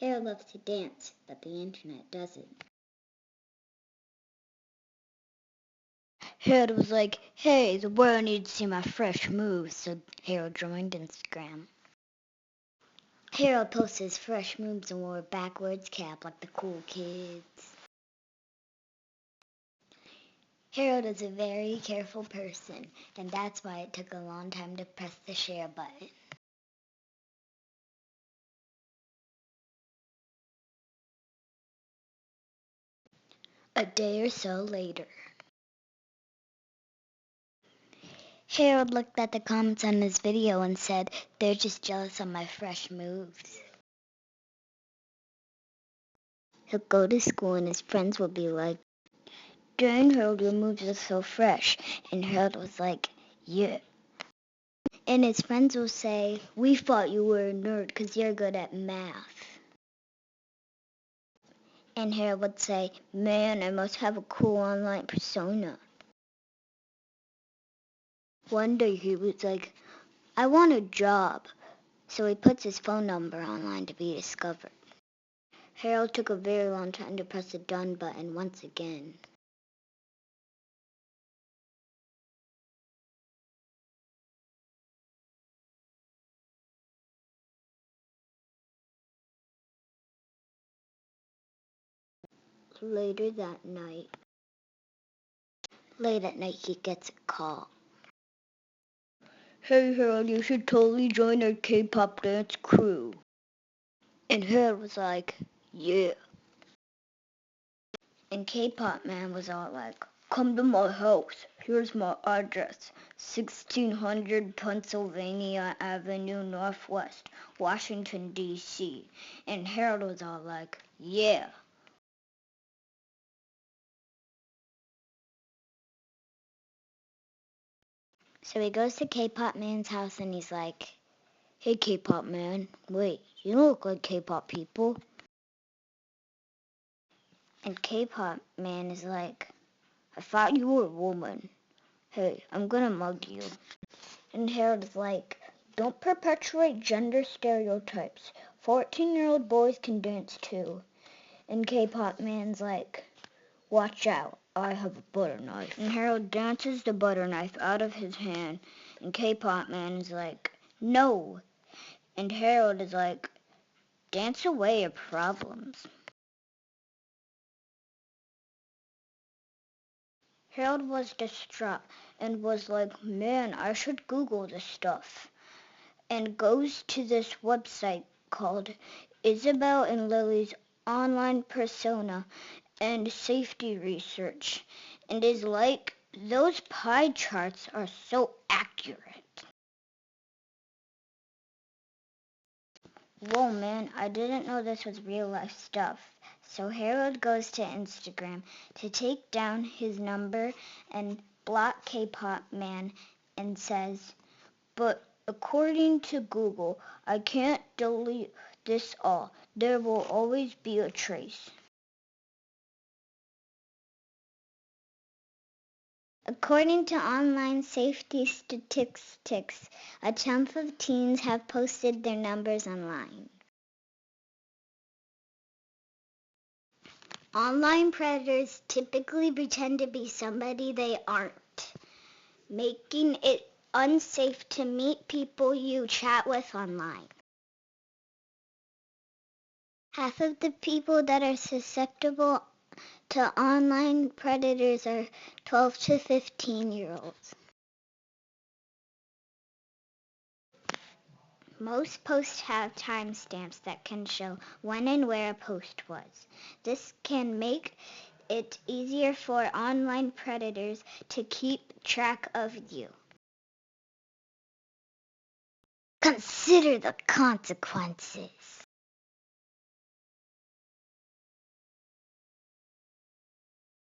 Harold loves to dance, but the internet doesn't. Harold was like, "Hey, the world needs to see my fresh moves," so Harold joined Instagram. Harold posted his fresh moves and wore a backwards cap like the cool kids. Harold is a very careful person, and that's why it took a long time to press the share button. A day or so later, Harold looked at the comments on his video and said, "They're just jealous of my fresh moves." He'll go to school and his friends will be like, "Dang, Harold, your moves are so fresh." And Harold was like, "Yeah." And his friends will say, "We thought you were a nerd because you're good at math." And Harold would say, "Man, I must have a cool online persona." One day he was like, "I want a job." So he puts his phone number online to be discovered. Harold took a very long time to press the done button once again. Late at night, he gets a call. "Hey Harold, you should totally join our K-pop dance crew." And Harold was like, "Yeah." And K-pop man was all like, "Come to my house. Here's my address. 1600 Pennsylvania Avenue Northwest, Washington, D.C. And Harold was all like, "Yeah." So he goes to K-pop man's house and he's like, "Hey K-pop man, wait, you don't look like K-pop people." And K-pop man is like, "I thought you were a woman. Hey, I'm gonna mug you." And Harold is like, "Don't perpetuate gender stereotypes. 14-year-old boys can dance too." And K-pop man's like, "Watch out, I have a butter knife." And Harold dances the butter knife out of his hand. And K-pop man is like, "No." And Harold is like, "Dance away your problems." Harold was distraught and was like, "Man, I should Google this stuff." And goes to this website called Isobel and Lily's online persona and safety research, and is like, "Those pie charts are so accurate." Whoa, man, I didn't know this was real life stuff. So Harold goes to Instagram to take down his number and block K-pop man and says, "But according to Google, I can't delete this all. There will always be a trace." According to online safety statistics, a tenth of teens have posted their numbers online. Online predators typically pretend to be somebody they aren't, making it unsafe to meet people you chat with online. Half of the people that are susceptible to online predators are 12 to 15-year-olds. Most posts have timestamps that can show when and where a post was. This can make it easier for online predators to keep track of you. Consider the consequences.